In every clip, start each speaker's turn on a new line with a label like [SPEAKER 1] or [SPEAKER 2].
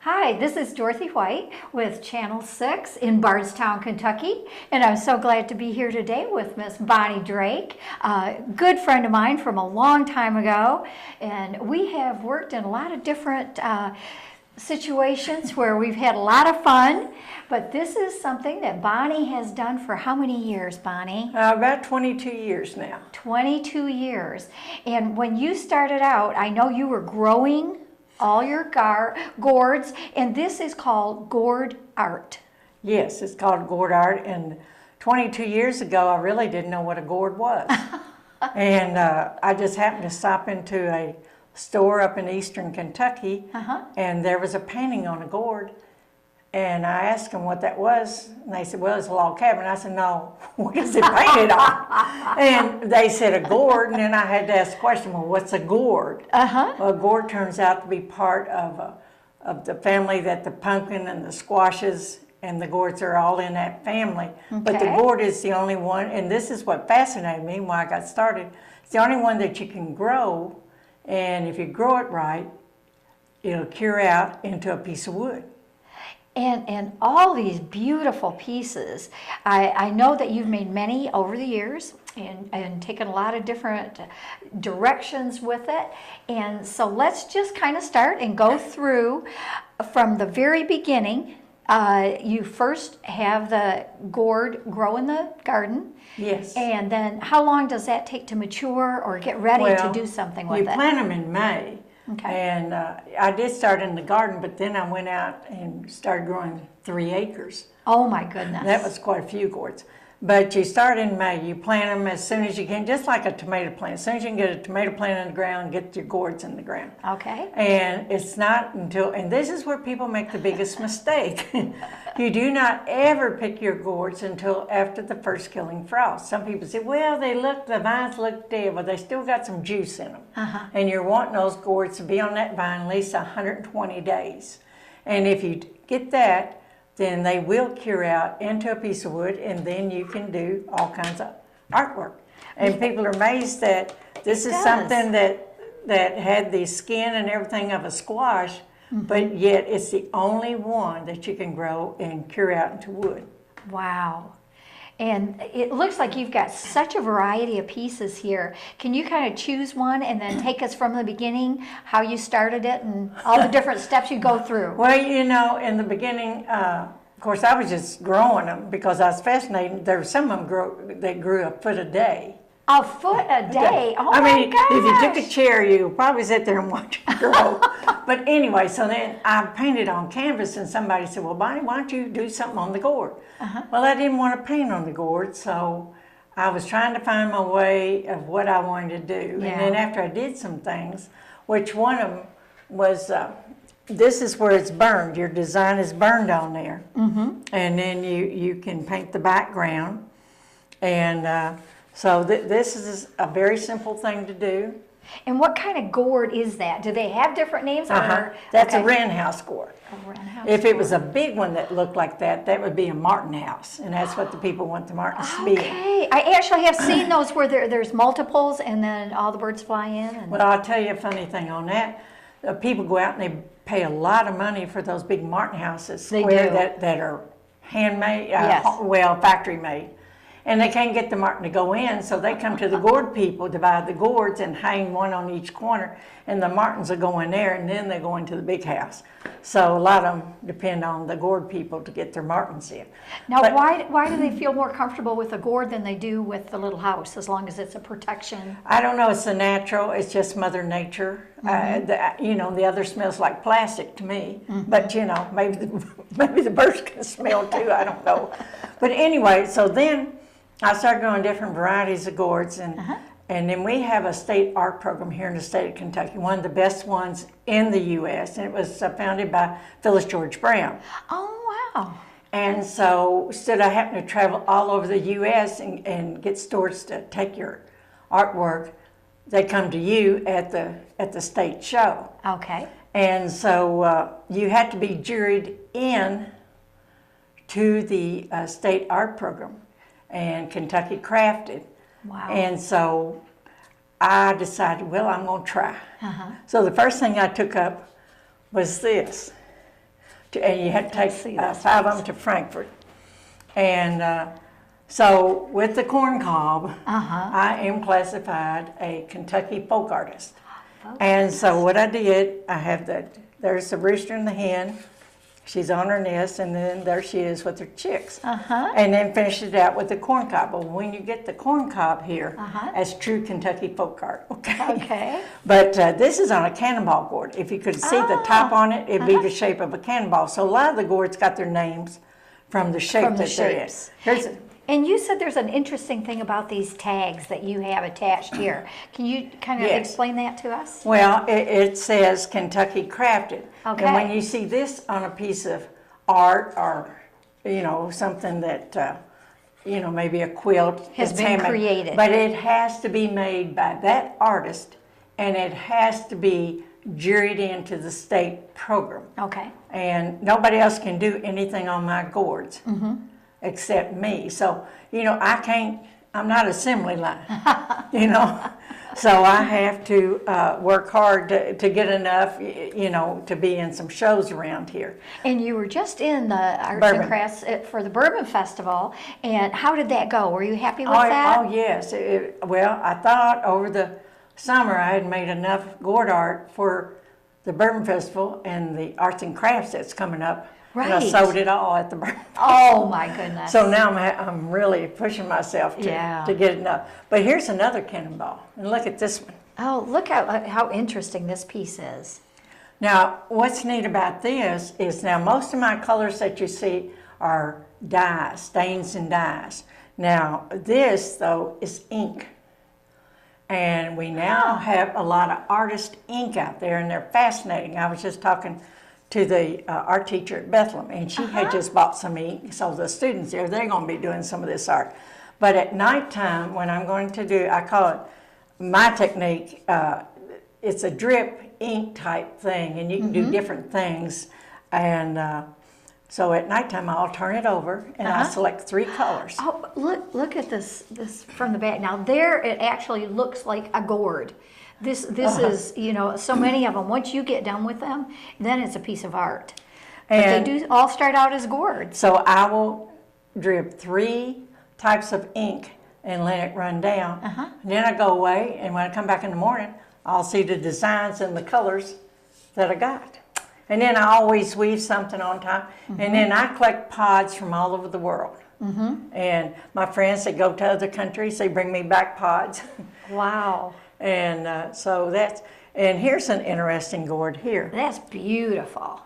[SPEAKER 1] Hi, this is Dorothy White with Channel 6 in Bardstown, Kentucky, and I'm so glad to be here today with Miss Bonnie Drake, a good friend of mine from a long time ago, and we have worked in a lot of different situations where we've had a lot of fun, but this is something that Bonnie has done for how many years, Bonnie?
[SPEAKER 2] About 22 years now.
[SPEAKER 1] 22 years. And when you started out, I know you were growing all your gourds, and this is called Gourd art.
[SPEAKER 2] Yes, it's called Gourd art, and 22 years ago I really didn't know what a gourd was. And I just happened to stop into a store up in eastern Kentucky, and there was a painting on a gourd, and I asked them what that was, and they said, well, it's a log cabin. I said, no, what is it painted on? And they said a gourd, and then I had to ask the question, well, what's a gourd? Well, a gourd turns out to be part of the family that the pumpkin and the squashes and the gourds are all in that family. But the gourd is the only one, and this is what fascinated me why I got started. It's the only one that you can grow, and if you grow it right, it'll cure out into a piece of wood.
[SPEAKER 1] And all these beautiful pieces. I know that you've made many over the years and taken a lot of different directions with it. And so let's just kind of start and go through from the very beginning. You first have the gourd grow in the garden.
[SPEAKER 2] Yes.
[SPEAKER 1] And then how long does that take to mature or get ready to do something with it?
[SPEAKER 2] You plant them in May.
[SPEAKER 1] Okay.
[SPEAKER 2] And I did start in the garden, but then I went out and started growing 3 acres.
[SPEAKER 1] Oh my goodness.
[SPEAKER 2] That was quite a few gourds. But you start in May, you plant them as soon as you can, just like a tomato plant. As soon as you can get a tomato plant in the ground, get your gourds in the ground.
[SPEAKER 1] Okay.
[SPEAKER 2] And it's not until, and this is where people make the biggest mistake. You do not ever pick your gourds until after the first killing frost. Some people say, well, the vines look dead, but they still got some juice in them. And you're wanting those gourds to be on that vine at least 120 days. And if you get that, then they will cure out into a piece of wood, and then you can do all kinds of artwork. And people are amazed that this is something that had the skin and everything of a squash, but yet it's the only one that you can grow and cure out into wood.
[SPEAKER 1] Wow. And it looks like you've got such a variety of pieces here. Can you kind of choose one and then take us from the beginning, how you started it and all the different steps you go through?
[SPEAKER 2] Well, you know, in the beginning, of course, I was just growing them because I was fascinated. There were some of them that grew a foot a day.
[SPEAKER 1] A foot a day? Oh,
[SPEAKER 2] I mean,
[SPEAKER 1] my gosh.
[SPEAKER 2] if you took a chair, you would probably sit there and watch it grow. But anyway, so then I painted on canvas, and somebody said, well, Bonnie, why don't you do something on the gourd? Well, I didn't want to paint on the gourd, so I was trying to find my way of what I wanted to do. And then after I did some things, which one of them was, this is where it's burned. Your design is burned on there. And then you can paint the background. And so this is a very simple thing to do.
[SPEAKER 1] And what kind of gourd is that? Do they have different names?
[SPEAKER 2] That's a wren house gourd.
[SPEAKER 1] A wren house
[SPEAKER 2] If it was a big one that looked like that, that would be a martin house, and that's what the people want the martins to be.
[SPEAKER 1] Okay, I actually have seen those where there's multiples and then all the birds fly in. And...
[SPEAKER 2] Well, I'll tell you a funny thing on that. People go out and they pay a lot of money for those big martin houses, that are handmade, well, factory made. And they can't get the martin to go in, so they come to the gourd people to buy the gourds and hang one on each corner, and the martins will go in there, and then they go into the big house. So a lot of them depend on the gourd people to get their martins in.
[SPEAKER 1] Now, why do they feel more comfortable with a gourd than they do with the little house, as long as it's a protection?
[SPEAKER 2] I don't know, it's a natural, it's just Mother Nature. You know, the other smells like plastic to me, but you know, maybe the birds can smell too, I don't know. But anyway, so then I started growing different varieties of gourds, and then we have a state art program here in the state of Kentucky, one of the best ones in the U.S., and it was founded by Phyllis George Brown.
[SPEAKER 1] Oh, wow.
[SPEAKER 2] And so instead I happened to travel all over the U.S. and get stores to take your artwork, they come to you at the state show.
[SPEAKER 1] Okay.
[SPEAKER 2] And so you had to be juried in to the state art program. And Kentucky Crafted.
[SPEAKER 1] Wow.
[SPEAKER 2] And so I decided, well, I'm going to try. So the first thing I took up was this. and you had to
[SPEAKER 1] Let's
[SPEAKER 2] take
[SPEAKER 1] see this
[SPEAKER 2] 5 of them to Frankfurt. And so with the corn cob, I am classified a Kentucky folk artist. And so what I did, I have there's the rooster and the hen. She's on her nest, and then there she is with her chicks. And then finished it out with the corn cob. But when you get the corn cob here, that's true Kentucky folk art. Okay. But this is on a cannonball gourd. If you could see the top on it, it'd be the shape of a cannonball. So a lot of the gourds got their names from the shape that they're in.
[SPEAKER 1] And you said there's an interesting thing about these tags that you have attached here. Can you kind of explain that to us?
[SPEAKER 2] Well, it says Kentucky Crafted.
[SPEAKER 1] Okay.
[SPEAKER 2] And when you see this on a piece of art or, you know, something that, you know, maybe a quilt.
[SPEAKER 1] Has been created.
[SPEAKER 2] But it has to be made by that artist, and it has to be juried into the state program.
[SPEAKER 1] Okay.
[SPEAKER 2] And nobody else can do anything on my gourds. Except me. So, you know, I'm not assembly line, you know. So I have to work hard to get enough, you know, to be in some shows around here.
[SPEAKER 1] And you were just in the Arts and Crafts for the Bourbon Festival, and how did that go? Were you happy with that?
[SPEAKER 2] Oh, yes. Well, I thought over the summer I had made enough gourd art for the Bourbon Festival and the Arts and Crafts that's coming up.
[SPEAKER 1] Right.
[SPEAKER 2] And I sold it all at the Bourbon.
[SPEAKER 1] Oh my goodness.
[SPEAKER 2] So now I'm really pushing myself to get enough. But here's another cannonball. And look at this one.
[SPEAKER 1] Oh, look how interesting this piece is.
[SPEAKER 2] Now, what's neat about this is now most of my colors that you see are dyes, stains and dyes. Now, this, though, is ink. And we now have a lot of artist ink out there, and they're fascinating. I was just talking to the art teacher at Bethlehem, and she had just bought some ink, so the students there, they're going to be doing some of this art. But at nighttime, when I'm going to do, I call it my technique, it's a drip ink type thing, and you can do different things. And so at nighttime, I'll turn it over, and I select 3 colors.
[SPEAKER 1] Oh, look at this from the back. Now there, it actually looks like a gourd. This is, you know, so many of them. Once you get done with them, then it's a piece of art. But
[SPEAKER 2] And
[SPEAKER 1] they do all start out as gourds.
[SPEAKER 2] so I will drip 3 types of ink and let it run down. And then I go away, and when I come back in the morning, I'll see the designs and the colors that I got. And then I always weave something on top. And then I collect pods from all over the world. And my friends that go to other countries, they bring me back pods.
[SPEAKER 1] Wow.
[SPEAKER 2] And so and here's an interesting gourd here.
[SPEAKER 1] That's beautiful.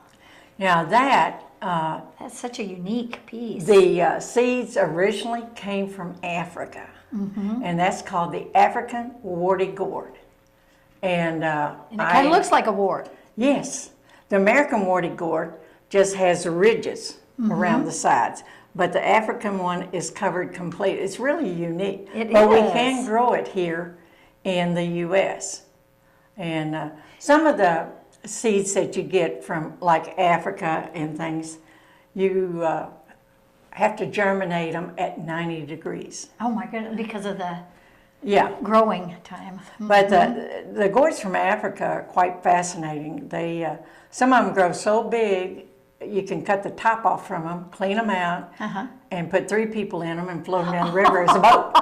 [SPEAKER 2] Now
[SPEAKER 1] That's such a unique piece.
[SPEAKER 2] the seeds originally came from Africa. And that's called the African warty gourd. And
[SPEAKER 1] And it kind of looks like a wart.
[SPEAKER 2] Yes. The American warty gourd just has ridges around the sides. But the African one is covered complete. It's really unique. But we can grow it here in the U.S. And some of the seeds that you get from like Africa and things, you have to germinate them at 90 degrees.
[SPEAKER 1] Oh my goodness, because of the growing time.
[SPEAKER 2] But the gourds from Africa are quite fascinating. They some of them grow so big, you can cut the top off from them, clean them out, and put 3 people in them and float them down the river as a boat.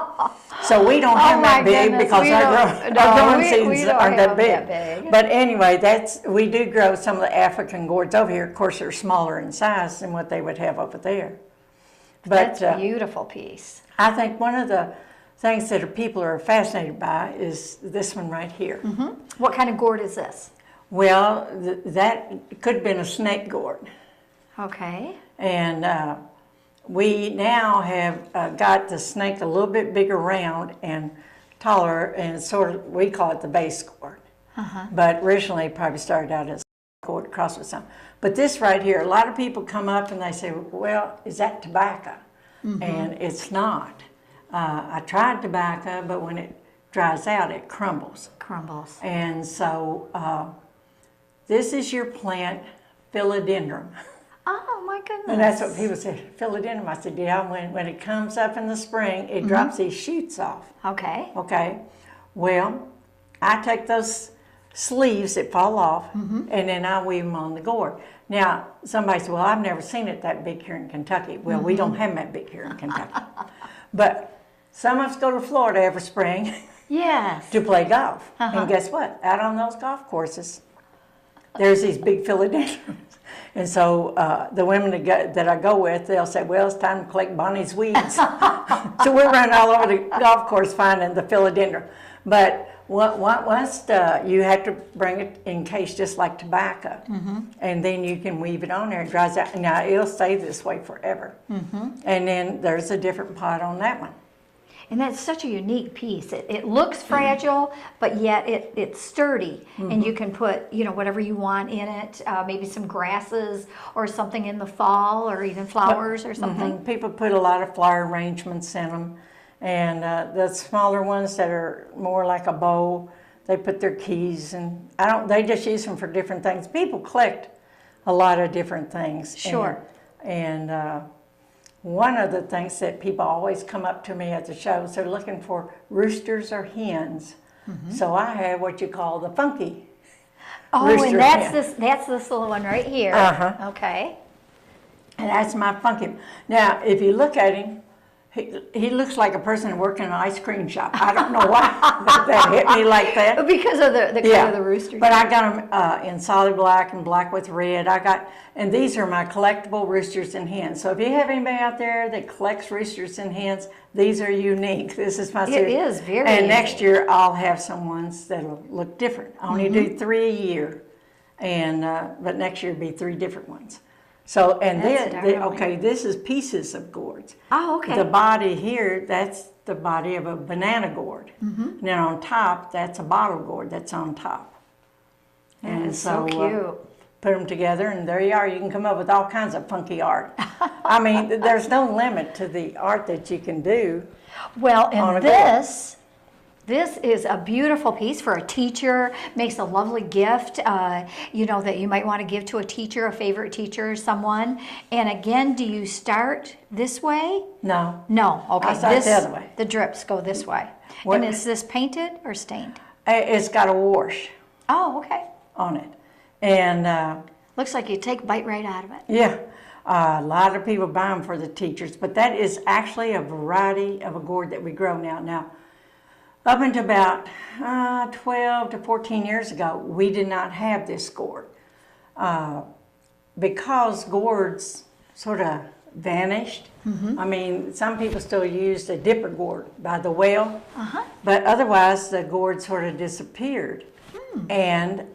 [SPEAKER 2] So we don't have that big because our growing seeds aren't that big. But anyway, we do grow some of the African gourds over here. Of course, they're smaller in size than what they would have over there. But
[SPEAKER 1] that's a beautiful piece.
[SPEAKER 2] I think one of the things that people are fascinated by is this one right here.
[SPEAKER 1] What kind of gourd is this?
[SPEAKER 2] Well, that could have been a snake gourd.
[SPEAKER 1] Okay.
[SPEAKER 2] And we now have got the snake a little bit bigger round and taller, and sort of, we call it the base gourd. But originally it probably started out as gourd crossed with something. But this right here, a lot of people come up and they say, well, is that tobacco? And it's not. I tried tobacco, but when it dries out, it crumbles.
[SPEAKER 1] Crumbles.
[SPEAKER 2] And so this is your plant, philodendron.
[SPEAKER 1] Oh my goodness.
[SPEAKER 2] And that's what people say, philodendron. I said, yeah, when it comes up in the spring, it drops these shoots off.
[SPEAKER 1] Okay.
[SPEAKER 2] Okay. Well, I take those sleeves that fall off, and then I weave them on the gourd. Now, somebody said, well, I've never seen it that big here in Kentucky. Well, we don't have them that big here in Kentucky. But some of us go to Florida every spring
[SPEAKER 1] Yes.
[SPEAKER 2] to play golf. And guess what? Out on those golf courses, there's these big philodendrons. And so the women that I go with, they'll say, well, it's time to collect Bonnie's weeds. So we're running all over the golf course finding the philodendron. But once you have to bring it encased just like tobacco. And then you can weave it on there. It dries out. Now, it'll stay this way forever. And then there's a different pot on that one.
[SPEAKER 1] And that's such a unique piece. It looks fragile, but yet it's sturdy. And you can put, whatever you want in it, maybe some grasses or something in the fall, or even flowers or something.
[SPEAKER 2] People put a lot of flower arrangements in them. And the smaller ones that are more like a bow, they put their keys, and they just use them for different things. People collect a lot of different things.
[SPEAKER 1] Sure.
[SPEAKER 2] And one of the things that people always come up to me at the shows, they're looking for roosters or hens. So I have what you call the funky rooster
[SPEAKER 1] and that's
[SPEAKER 2] hen.
[SPEAKER 1] that's this little one right here. Okay.
[SPEAKER 2] And that's my funky. Now, if you look at him, he looks like a person working in an ice cream shop. I don't know why that hit me like that.
[SPEAKER 1] Because of the color of the rooster.
[SPEAKER 2] But I got them in solid black and black with red. And these are my collectible roosters and hens. So if you have anybody out there that collects roosters and hens, these are unique. This is my series.
[SPEAKER 1] It is very
[SPEAKER 2] And
[SPEAKER 1] unique.
[SPEAKER 2] next year I'll have some ones that'll look different. I only do 3 a year, and but next year will be 3 different ones. So, and this is pieces of gourds.
[SPEAKER 1] Oh, okay.
[SPEAKER 2] The body here, that's the body of a banana gourd. And then on top, that's a bottle gourd that's on top.
[SPEAKER 1] That is so cute.
[SPEAKER 2] Put them together, and there you are. You can come up with all kinds of funky art. I mean, there's no limit to the art that you can do.
[SPEAKER 1] Well,
[SPEAKER 2] on a
[SPEAKER 1] and
[SPEAKER 2] gourd.
[SPEAKER 1] this is a beautiful piece for a teacher. Makes a lovely gift, that you might want to give to a teacher, a favorite teacher, or someone. And again, do you start this way?
[SPEAKER 2] No.
[SPEAKER 1] No. Okay.
[SPEAKER 2] I start the other way.
[SPEAKER 1] The drips go this way.
[SPEAKER 2] What?
[SPEAKER 1] And is this painted or stained?
[SPEAKER 2] It's got a wash
[SPEAKER 1] Oh, okay.
[SPEAKER 2] on it. And
[SPEAKER 1] Looks like you take a bite right out of it.
[SPEAKER 2] yeah, a lot of people buy them for the teachers, but that is actually a variety of a gourd that we grow now. Now, up until about 12 to 14 years ago, we did not have this gourd. Because gourds sort of vanished. I mean, some people still use the dipper gourd by the well, but otherwise the gourd sort of disappeared. And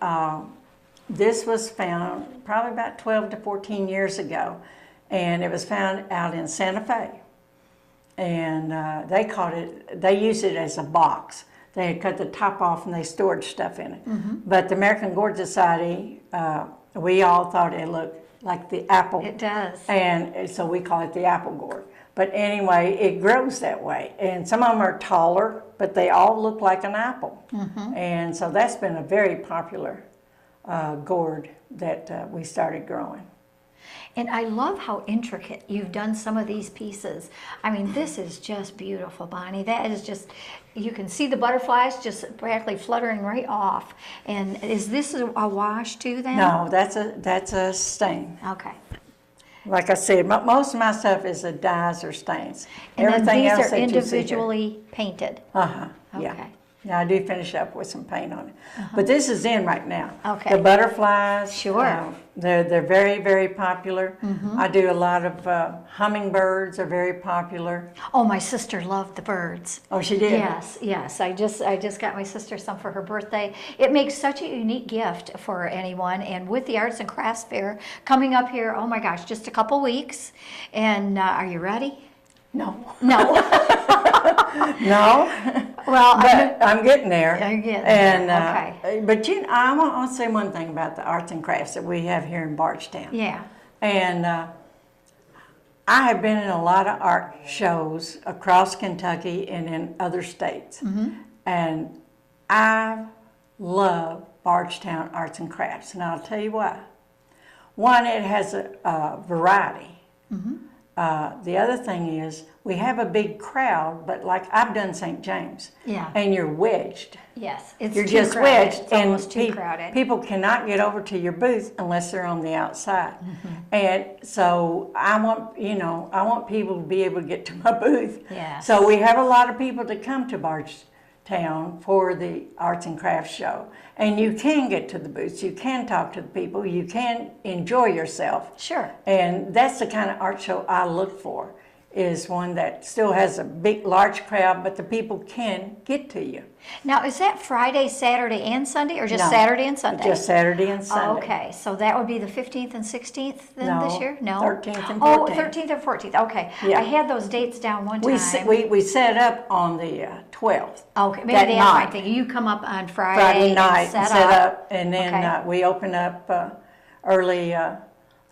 [SPEAKER 2] this was found probably about 12 to 14 years ago, and it was found out in Santa Fe. And they used it as a box. They had cut the top off and they stored stuff in it. But the American Gourd Society, we all thought it looked like the apple.
[SPEAKER 1] It does.
[SPEAKER 2] And so we call it the apple gourd. But anyway, it grows that way. And some of them are taller, but they all look like an apple. And so that's been a very popular gourd that we started growing.
[SPEAKER 1] And I love how intricate you've done some of these pieces. I mean, this is just beautiful, Bonnie. That is just, you can see the butterflies just practically fluttering right off. And is this a wash too then?
[SPEAKER 2] No, that's a stain.
[SPEAKER 1] Okay.
[SPEAKER 2] Like I said, most of my stuff is a dyes or stains.
[SPEAKER 1] And
[SPEAKER 2] Everything
[SPEAKER 1] then
[SPEAKER 2] else
[SPEAKER 1] these are
[SPEAKER 2] that you see here.
[SPEAKER 1] individually painted.
[SPEAKER 2] Yeah.
[SPEAKER 1] Okay.
[SPEAKER 2] Yeah, I do finish up with some paint on it. But this is in right now.
[SPEAKER 1] Okay.
[SPEAKER 2] The butterflies.
[SPEAKER 1] Sure.
[SPEAKER 2] They're very, very popular. I do a lot of hummingbirds are very popular.
[SPEAKER 1] Oh, my sister loved the birds.
[SPEAKER 2] Oh, she did?
[SPEAKER 1] Yes. I just got my sister some for her birthday. It makes such a unique gift for anyone. And with the Arts and Crafts Fair coming up here, oh my gosh, just a couple weeks. And are you ready?
[SPEAKER 2] No.
[SPEAKER 1] No.
[SPEAKER 2] No.
[SPEAKER 1] Well,
[SPEAKER 2] But I'm getting there.
[SPEAKER 1] You're getting
[SPEAKER 2] and,
[SPEAKER 1] there, okay.
[SPEAKER 2] But I want to say one thing about the arts and crafts that we have here in Bardstown.
[SPEAKER 1] Yeah.
[SPEAKER 2] And I have been in a lot of art shows across Kentucky and in other states. And I love Bardstown Arts and Crafts, and I'll tell you why. One, it has a variety. the other thing is we have a big crowd, but like I've done St. James,
[SPEAKER 1] Yeah.
[SPEAKER 2] and you're wedged.
[SPEAKER 1] Yes, it's
[SPEAKER 2] You're
[SPEAKER 1] too
[SPEAKER 2] just
[SPEAKER 1] crowded.
[SPEAKER 2] wedged,
[SPEAKER 1] It's
[SPEAKER 2] and
[SPEAKER 1] almost too crowded.
[SPEAKER 2] people cannot get over to your booth unless they're on the outside.
[SPEAKER 1] Mm-hmm.
[SPEAKER 2] And so I want people to be able to get to my booth.
[SPEAKER 1] Yes.
[SPEAKER 2] So we have a lot of people that come to Bardstown for the arts and crafts show, and you can get to the booths. You can talk to the people. You can enjoy yourself.
[SPEAKER 1] Sure.
[SPEAKER 2] And that's the kind of art show I look for. Is one that still has a big, large crowd, but the people can get to you.
[SPEAKER 1] Now, is that Friday, Saturday, and Sunday, or just
[SPEAKER 2] No,
[SPEAKER 1] Saturday and Sunday?
[SPEAKER 2] Just Saturday and Sunday.
[SPEAKER 1] Okay, so that would be the 15th and 16th then
[SPEAKER 2] No,
[SPEAKER 1] this year? No,
[SPEAKER 2] 13th and
[SPEAKER 1] Oh,
[SPEAKER 2] 14th.
[SPEAKER 1] 13th and 14th. Okay,
[SPEAKER 2] Yeah.
[SPEAKER 1] I had those dates down one
[SPEAKER 2] We
[SPEAKER 1] time.
[SPEAKER 2] we set up on the 12th.
[SPEAKER 1] Okay, maybe
[SPEAKER 2] that
[SPEAKER 1] that's
[SPEAKER 2] night.
[SPEAKER 1] my thing. You come up on Friday,
[SPEAKER 2] Friday night
[SPEAKER 1] and set
[SPEAKER 2] up, and then
[SPEAKER 1] Okay.
[SPEAKER 2] we open up early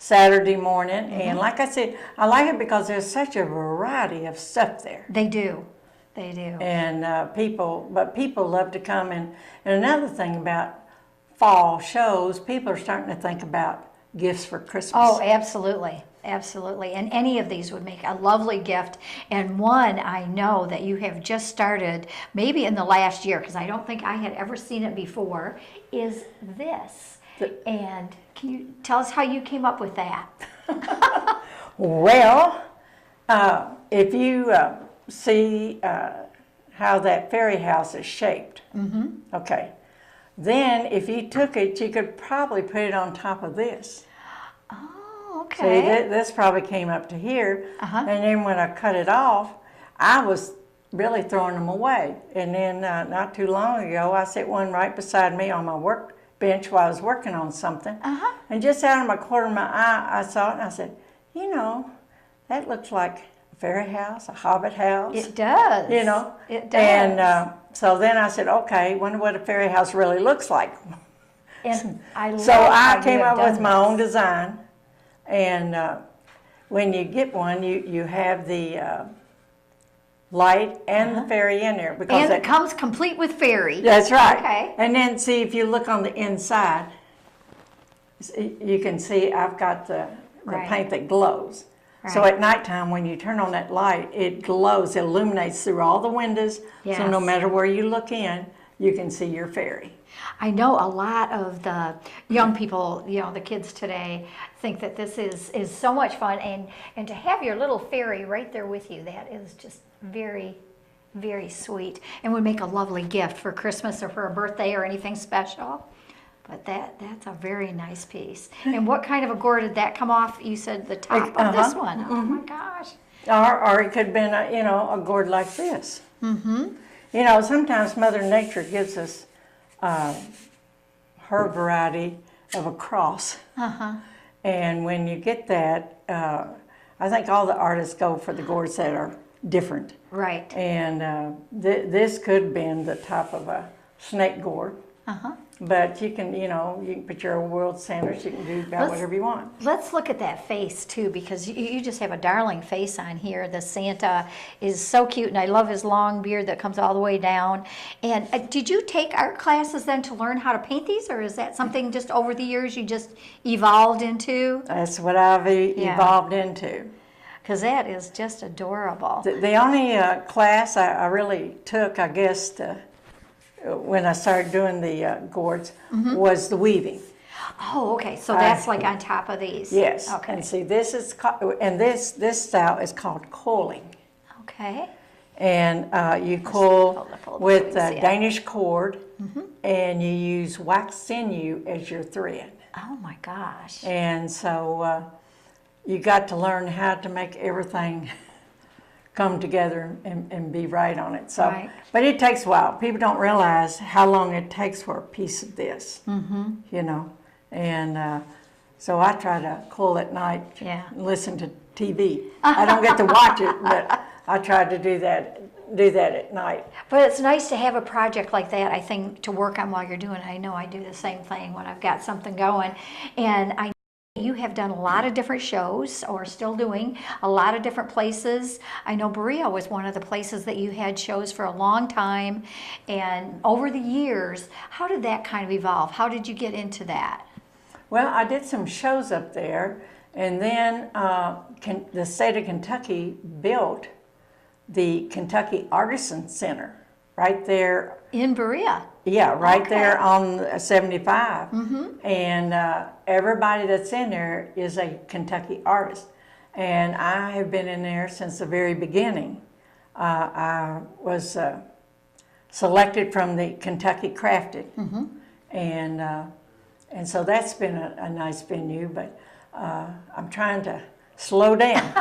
[SPEAKER 2] Saturday morning. And like I said, I like it because there's such a variety of stuff there.
[SPEAKER 1] They do. They do.
[SPEAKER 2] And people love to come. And another thing about fall shows, people are starting to think about gifts for Christmas.
[SPEAKER 1] Oh, absolutely. Absolutely. And any of these would make a lovely gift. And one I know that you have just started, maybe in the last year, because I don't think I had ever seen it before, is this. And can you tell us how you came up with that?
[SPEAKER 2] Well, if you see how that fairy house is shaped, okay, then if you took it, you could probably put it on top of this.
[SPEAKER 1] Oh,
[SPEAKER 2] See,
[SPEAKER 1] okay.
[SPEAKER 2] this probably came up to here,
[SPEAKER 1] Uh-huh.
[SPEAKER 2] and then when I cut it off, I was really throwing them away. And then not too long ago, I set one right beside me on my work bench while I was working on something.
[SPEAKER 1] Uh-huh.
[SPEAKER 2] And just out of my corner of my eye, I saw it, and I said, you know, that looks like a fairy house, a hobbit house.
[SPEAKER 1] It does.
[SPEAKER 2] You know?
[SPEAKER 1] It does.
[SPEAKER 2] And so then I said, okay, wonder what a fairy house really looks like.
[SPEAKER 1] And I love
[SPEAKER 2] So I
[SPEAKER 1] how
[SPEAKER 2] came
[SPEAKER 1] you have
[SPEAKER 2] up with
[SPEAKER 1] done
[SPEAKER 2] my
[SPEAKER 1] this.
[SPEAKER 2] own design. And when you get one, you have the light and the fairy in there. Because
[SPEAKER 1] And it comes complete with fairy.
[SPEAKER 2] that's right.
[SPEAKER 1] Okay.
[SPEAKER 2] And then see, if you look on the inside, you can see I've got the
[SPEAKER 1] Right.
[SPEAKER 2] paint that glows. So
[SPEAKER 1] Right.
[SPEAKER 2] at nighttime, when you turn on that light, it glows, it illuminates through all the windows. So no
[SPEAKER 1] Yes.
[SPEAKER 2] matter where you look in, you can see your fairy.
[SPEAKER 1] I know a lot of the young people, you know, the kids today, think that this is so much fun. And to have your little fairy right there with you, that is just very, very sweet. And would make a lovely gift for Christmas or for a birthday or anything special. But that's a very nice piece. And what kind of a gourd did that come off? You said the top of this one. Oh my gosh.
[SPEAKER 2] Or it could have been, a gourd like this.
[SPEAKER 1] Mm-hmm.
[SPEAKER 2] You know, sometimes Mother Nature gives us her variety of a cross.
[SPEAKER 1] Uh-huh.
[SPEAKER 2] And when you get that, I think all the artists go for the gourds that are different.
[SPEAKER 1] Right.
[SPEAKER 2] And this could have been the top of a snake gourd.
[SPEAKER 1] Uh-huh.
[SPEAKER 2] But you can put your old world sandwich, you can do about whatever you want.
[SPEAKER 1] Let's look at that face too, because you just have a darling face on here. The Santa is so cute, and I love his long beard that comes all the way down. And did you take art classes then to learn how to paint these, or is that something just over the years you just evolved into?
[SPEAKER 2] That's what I've evolved into.
[SPEAKER 1] Because that is just adorable.
[SPEAKER 2] The only class I really took, I guess, when I started doing the gourds, was the weaving.
[SPEAKER 1] Oh, okay. So that's like on top of these.
[SPEAKER 2] Yes.
[SPEAKER 1] Okay.
[SPEAKER 2] And see, this is this style is called coiling.
[SPEAKER 1] Okay.
[SPEAKER 2] And you coil
[SPEAKER 1] hold up a little
[SPEAKER 2] with
[SPEAKER 1] bit so we can see it.
[SPEAKER 2] Danish cord, and you use wax sinew as your thread.
[SPEAKER 1] Oh my gosh.
[SPEAKER 2] And so you got to learn how to make everything come together and be right on it. So,
[SPEAKER 1] Right.
[SPEAKER 2] But it takes a while. People don't realize how long it takes for a piece of this, And so I try to coil at night
[SPEAKER 1] Yeah.
[SPEAKER 2] and listen to TV. I don't get to watch it, but I try to do that at night.
[SPEAKER 1] But it's nice to have a project like that, I think, to work on while you're doing it. I know I do the same thing when I've got something going. And I know you have done a lot of different shows, or still doing a lot of different places. I know Berea was one of the places that you had shows for a long time. And over the years, how did that kind of evolve? How did you get into that?
[SPEAKER 2] Well, I did some shows up there, and then the state of Kentucky built the Kentucky Artisan Center right there.
[SPEAKER 1] In Berea.
[SPEAKER 2] Yeah, right
[SPEAKER 1] Okay.
[SPEAKER 2] there on 75. And everybody that's in there is a Kentucky artist. And I have been in there since the very beginning. I was selected from the Kentucky Crafted. And so that's been a nice venue, but I'm trying to slow down.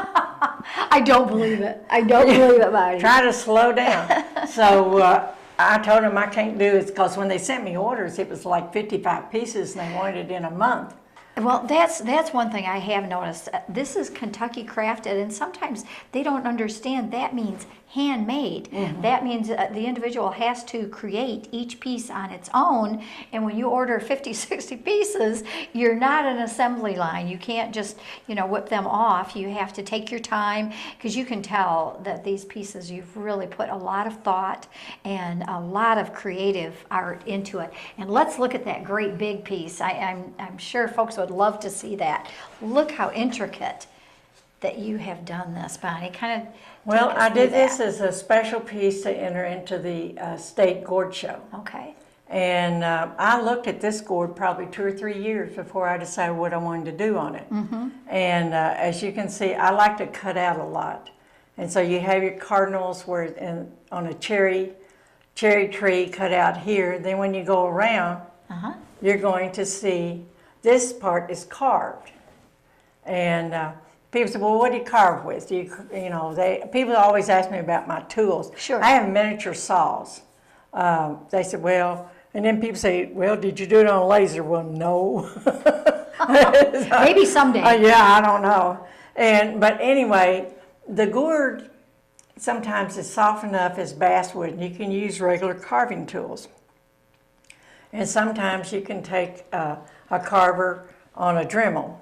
[SPEAKER 1] I don't believe it. I don't believe it, Bonnie.
[SPEAKER 2] Try to slow down. So I told them I can't do it because when they sent me orders, it was like 55 pieces and they wanted it in a month.
[SPEAKER 1] Well, that's one thing I have noticed. This is Kentucky crafted, and sometimes they don't understand that means handmade. That means the individual has to create each piece on its own, and when you order 50, 60 pieces, you're not an assembly line. You can't just, whip them off. You have to take your time, because you can tell that these pieces, you've really put a lot of thought and a lot of creative art into it. And let's look at that great big piece. I'm sure folks would love to see that. Look how intricate that you have done this, Bonnie. Kind of.
[SPEAKER 2] Well, I did this as a special piece to enter into the state gourd show.
[SPEAKER 1] Okay.
[SPEAKER 2] And I looked at this gourd probably 2 or 3 years before I decided what I wanted to do on it. And as you can see, I like to cut out a lot. And so you have your cardinals on a cherry tree cut out here. Then when you go around, you're going to see this part is carved. And people say, well, what do you carve with? People always ask me about my tools.
[SPEAKER 1] Sure.
[SPEAKER 2] I have miniature saws. They said, well, and then people say, well, did you do it on a laser? Well, no.
[SPEAKER 1] Maybe someday.
[SPEAKER 2] Yeah, I don't know. But anyway, the gourd sometimes is soft enough as basswood, and you can use regular carving tools. And sometimes you can take a carver on a Dremel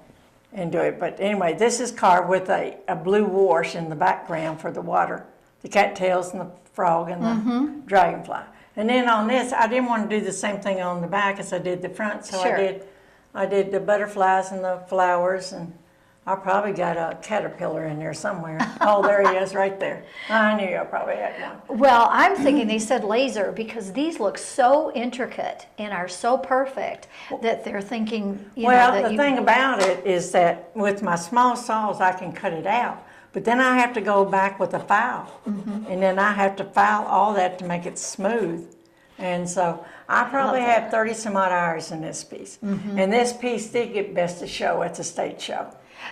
[SPEAKER 2] and do it. But anyway, this is carved with a blue wash in the background for the water, the cattails and the frog and the dragonfly. And then on this, I didn't want to do the same thing on the back as I did the front, so
[SPEAKER 1] Sure.
[SPEAKER 2] I did the butterflies and the flowers, and I probably got a caterpillar in there somewhere. Oh, there he is right there. I knew I probably had one.
[SPEAKER 1] Well, I'm thinking they said laser because these look so intricate and are so perfect that they're thinking,
[SPEAKER 2] Well, the thing about it is that with my small saws, I can cut it out. But then I have to go back with a file. And then I have to file all that to make it smooth. And so I probably have 30 some odd hours in this piece. And this piece did get Best of Show at the state show.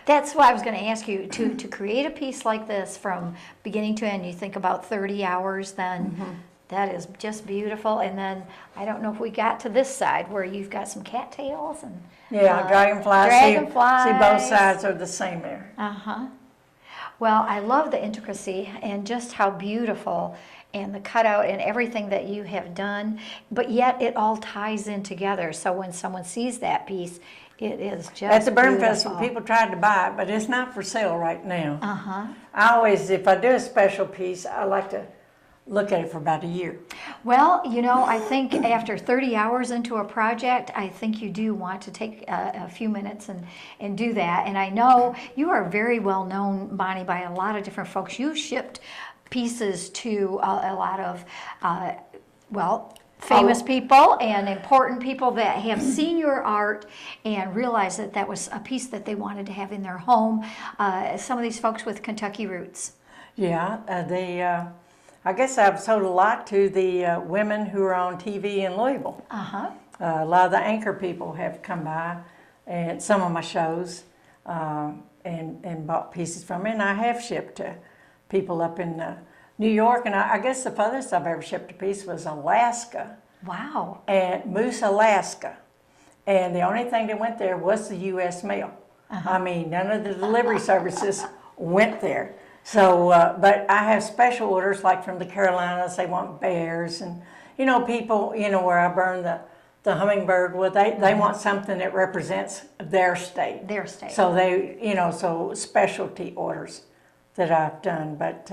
[SPEAKER 1] That's why I was going to ask you, to create a piece like this from beginning to end, you think about 30 hours then. That is just beautiful. And then I don't know if we got to this side where you've got some cattails and
[SPEAKER 2] Yeah, dragonflies.
[SPEAKER 1] dragonflies.
[SPEAKER 2] See, both sides are the same there.
[SPEAKER 1] Well, I love the intricacy and just how beautiful and the cutout and everything that you have done, but yet it all ties in together. So when someone sees that piece, it is just
[SPEAKER 2] At the Burn
[SPEAKER 1] beautiful.
[SPEAKER 2] Festival, people tried to buy it, but it's not for sale right now. I always, if I do a special piece, I like to look at it for about a year.
[SPEAKER 1] Well, I think after 30 hours into a project, I think you do want to take a few minutes and do that. And I know you are very well known, Bonnie, by a lot of different folks. You've shipped pieces to a lot of, famous people and important people that have seen your art and realized that that was a piece that they wanted to have in their home. Some of these folks with Kentucky roots.
[SPEAKER 2] Yeah, I guess I've sold a lot to the women who are on TV in Louisville. A lot of the anchor people have come by and some of my shows and bought pieces from me, and I have shipped to people up in New York, and I guess the furthest I've ever shipped a piece was Alaska.
[SPEAKER 1] Wow.
[SPEAKER 2] And Moose, Alaska. And the only thing that went there was the U.S. mail. I mean, none of the delivery services went there. So, but I have special orders, like from the Carolinas, they want bears, and, people, where I burn the hummingbird, well, they want something that represents their state.
[SPEAKER 1] Their state.
[SPEAKER 2] So so specialty orders that I've done. But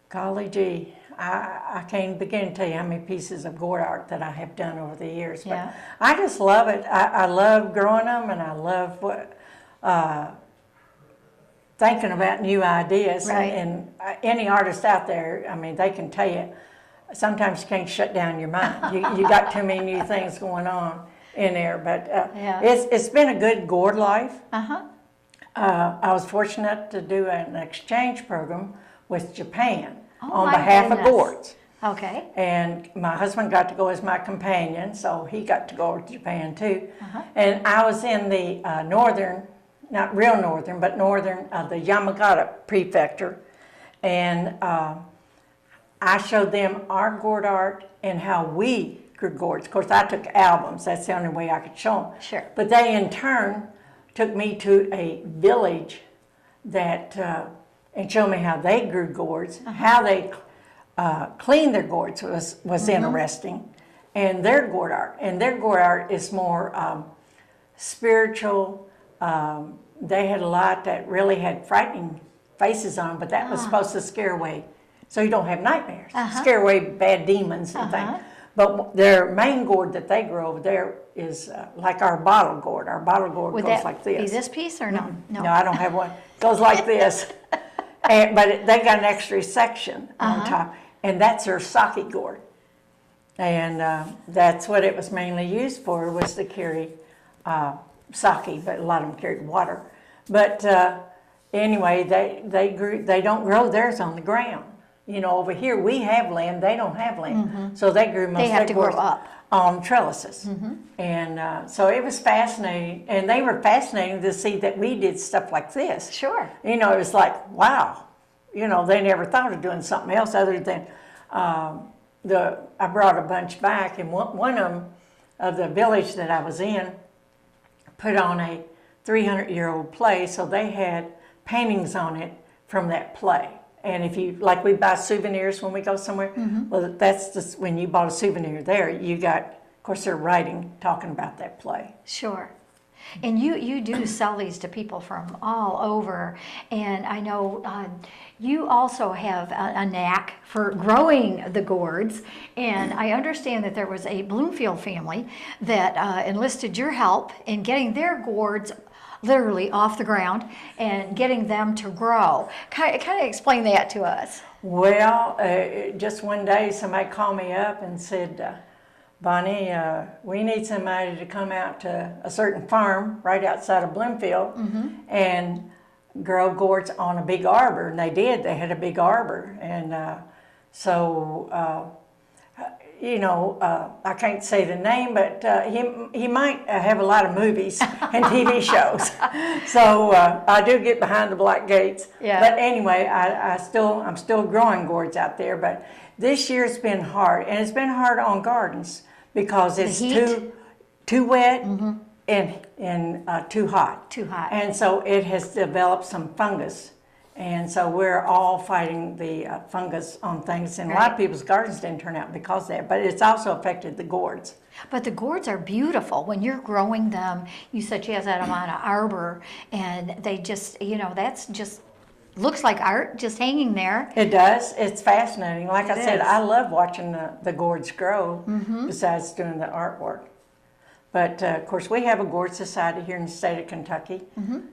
[SPEAKER 2] golly gee, I can't begin to tell you how many pieces of gourd art that I have done over the years. But
[SPEAKER 1] Yeah.
[SPEAKER 2] I just love it. I love growing them, and I love thinking about new ideas.
[SPEAKER 1] Right.
[SPEAKER 2] And any artist out there, I mean, they can tell you, sometimes you can't shut down your mind. You got too many new things going on in there. But
[SPEAKER 1] Yeah.
[SPEAKER 2] it's been a good gourd life.
[SPEAKER 1] Uh-huh.
[SPEAKER 2] I was fortunate to do an exchange program with Japan
[SPEAKER 1] Oh,
[SPEAKER 2] on
[SPEAKER 1] my
[SPEAKER 2] behalf of
[SPEAKER 1] goodness.
[SPEAKER 2] gourds.
[SPEAKER 1] Okay.
[SPEAKER 2] And my husband got to go as my companion, so he got to go to Japan too.
[SPEAKER 1] Uh-huh.
[SPEAKER 2] And I was in the northern, not real northern, but northern, the Yamagata prefecture. And I showed them our gourd art and how we grew gourds. Of course, I took albums. That's the only way I could show them.
[SPEAKER 1] Sure.
[SPEAKER 2] But they, in turn, took me to a village that, and showed me how they grew gourds, how they cleaned their gourds was interesting, and their gourd art. And their gourd art is more spiritual. They had a lot that really had frightening faces on them, but that was supposed to scare away, so you don't have nightmares, scare away bad demons and things. But their main gourd that they grow over there is like our bottle gourd. Our bottle gourd
[SPEAKER 1] Would
[SPEAKER 2] goes
[SPEAKER 1] that
[SPEAKER 2] like
[SPEAKER 1] be
[SPEAKER 2] this.
[SPEAKER 1] this piece or no?
[SPEAKER 2] No, I don't have one. It goes like this. But they got an extra section on top, and that's their sake gourd. And that's what it was mainly used for, was to carry sake, but a lot of them carried water. But anyway, they don't grow theirs on the ground. You know, over here we have land, they don't have land. So they grew most
[SPEAKER 1] They have
[SPEAKER 2] of
[SPEAKER 1] to
[SPEAKER 2] their
[SPEAKER 1] grow
[SPEAKER 2] gourds
[SPEAKER 1] up.
[SPEAKER 2] on trellises. And so it was fascinating, and they were fascinating to see that we did stuff like this.
[SPEAKER 1] Sure.
[SPEAKER 2] You know, it was like, wow. You know, they never thought of doing something else other than I brought a bunch back, and one of them, of the village that I was in, put on a 300-year-old play, so they had paintings on it from that play. And if you, like we buy souvenirs when we go somewhere, well, that's just, when you bought a souvenir there, you got, of course, they're writing, talking about that play.
[SPEAKER 1] Sure. And you do sell these to people from all over, and I know you also have a knack for growing the gourds, and I understand that there was a Bloomfield family that enlisted your help in getting their gourds literally off the ground and getting them to grow. Kind of explain that to us.
[SPEAKER 2] Well, just one day somebody called me up and said, Bonnie, we need somebody to come out to a certain farm right outside of Bloomfield and grow gourds on a big arbor. And they did. They had a big arbor. And you know, I can't say the name, but he might have a lot of movies and TV shows. So I do get behind the black gates.
[SPEAKER 1] Yeah.
[SPEAKER 2] But anyway, I'm still growing gourds out there. But this year's been hard, and it's been hard on gardens because it's too wet and too hot.
[SPEAKER 1] Too hot.
[SPEAKER 2] And so it has developed some fungus. And so we're all fighting the fungus on things. And a lot of people's gardens didn't turn out because of that. But it's also affected the gourds.
[SPEAKER 1] But the gourds are beautiful. When you're growing them, you said you have that amount of arbor, and they just, you know, that's just looks like art just hanging there.
[SPEAKER 2] It does. It's fascinating. Like I said,
[SPEAKER 1] is.
[SPEAKER 2] I love watching the gourds grow besides doing the artwork. But of course, we have a gourd society here in the state of Kentucky.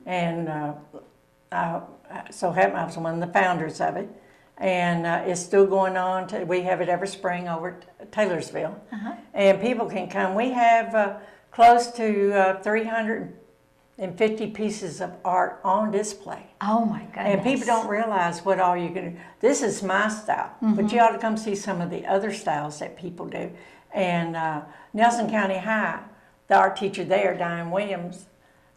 [SPEAKER 2] And so I was one of the founders of it. And it's still going on. We have it every spring over at Taylorsville. And people can come. We have close to 350 pieces of art on display.
[SPEAKER 1] Oh my goodness.
[SPEAKER 2] And people don't realize what all you can do. This is my style, but you ought to come see some of the other styles that people do. And Nelson County High, the art teacher there, Diane Williams,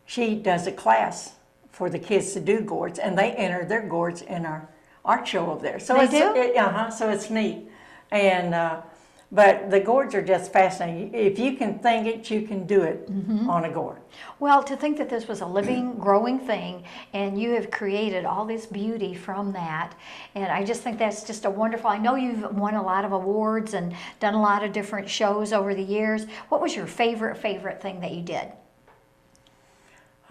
[SPEAKER 2] she does a class for the kids to do gourds, and they enter their gourds in our art show over there. So
[SPEAKER 1] They do?
[SPEAKER 2] So it's neat. And but the gourds are just fascinating. If you can think it, you can do it on a gourd.
[SPEAKER 1] Well, to think that this was a living, growing thing, and you have created all this beauty from that, and I just think that's just a wonderful. I know you've won a lot of awards and done a lot of different shows over the years. What was your favorite thing that you did?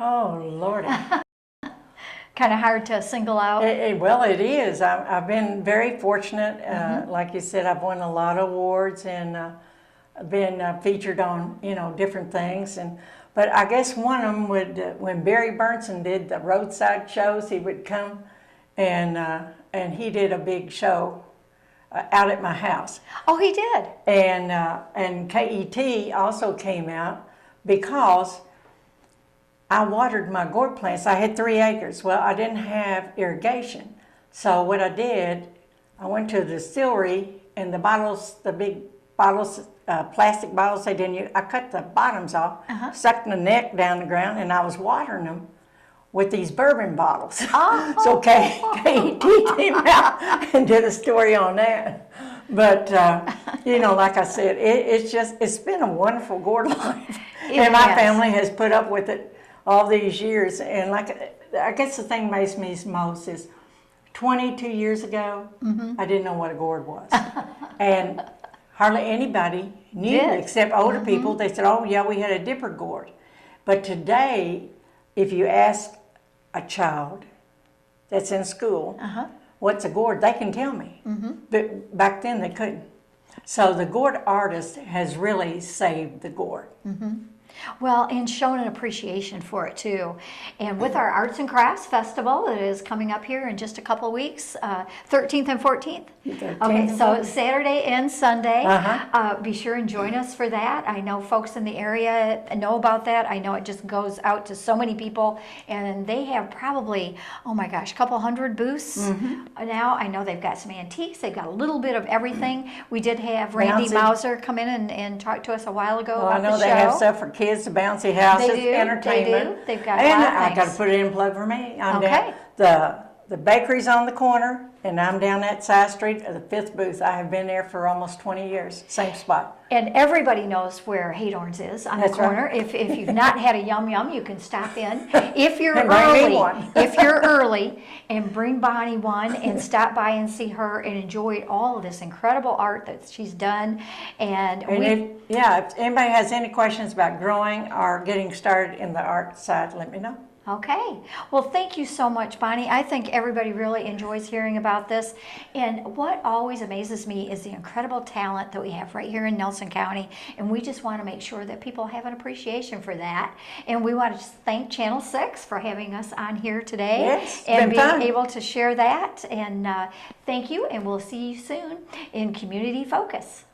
[SPEAKER 2] Oh, Lordy.
[SPEAKER 1] kind of hard to single out.
[SPEAKER 2] Well, it is. I've been very fortunate. Like you said, I've won a lot of awards and been featured on, different things. But I guess one of them would, when Barry Burnson did the roadside shows, he would come and he did a big show out at my house.
[SPEAKER 1] Oh, he did.
[SPEAKER 2] And KET also came out because I watered my gourd plants. I had 3 acres. Well, I didn't have irrigation. So what I did, I went to the distillery and the bottles, the big bottles, plastic bottles they didn't use, I cut the bottoms off, stuck the neck down the ground, and I was watering them with these bourbon bottles.
[SPEAKER 1] Oh.
[SPEAKER 2] So KET came out and did a story on that. But, like I said, it's been a wonderful gourd life. And my family has put up with it all these years. And I guess the thing makes me most is 22 years ago, I didn't know what a gourd was. And hardly anybody knew except older people. They said, oh yeah, we had a dipper gourd. But today, if you ask a child that's in school, what's a gourd, they can tell me. But back then they couldn't. So the gourd artist has really saved the gourd.
[SPEAKER 1] Well, and shown an appreciation for it too. And with our Arts and Crafts Festival that is coming up here in just a couple of weeks, 13th and 14th. Okay, so Saturday and Sunday. Be sure and join us for that. I know folks in the area know about that. I know it just goes out to so many people, and they have probably, oh my gosh, a couple hundred booths now. I know they've got some antiques. They've got a little bit of everything. We did have Randy Mauser come in and talk to us a while ago about the show.
[SPEAKER 2] I know they have stuff for kids, the bouncy houses, entertainment.
[SPEAKER 1] They've got
[SPEAKER 2] and
[SPEAKER 1] a lot of
[SPEAKER 2] I got to
[SPEAKER 1] things.
[SPEAKER 2] put it in plug for me. I'm
[SPEAKER 1] Okay.
[SPEAKER 2] down, the bakery's on the corner, and I'm down that side street at the 5th booth. I have been there for almost 20 years, same spot.
[SPEAKER 1] And everybody knows where Haydorn's is on the corner. Right. If you've not had a Yum Yum, you can stop in. If you're early, and bring Bonnie one and stop by and see her and enjoy all of this incredible art that she's done. And
[SPEAKER 2] if anybody has any questions about growing or getting started in the art side, let me know.
[SPEAKER 1] Okay. Well, thank you so much, Bonnie. I think everybody really enjoys hearing about this. And what always amazes me is the incredible talent that we have right here in Nelson County. And we just want to make sure that people have an appreciation for that. And we want to just thank Channel 6 for having us on here today.
[SPEAKER 2] Yes,
[SPEAKER 1] and being able to share that. And thank you. And we'll see you soon in Community Focus.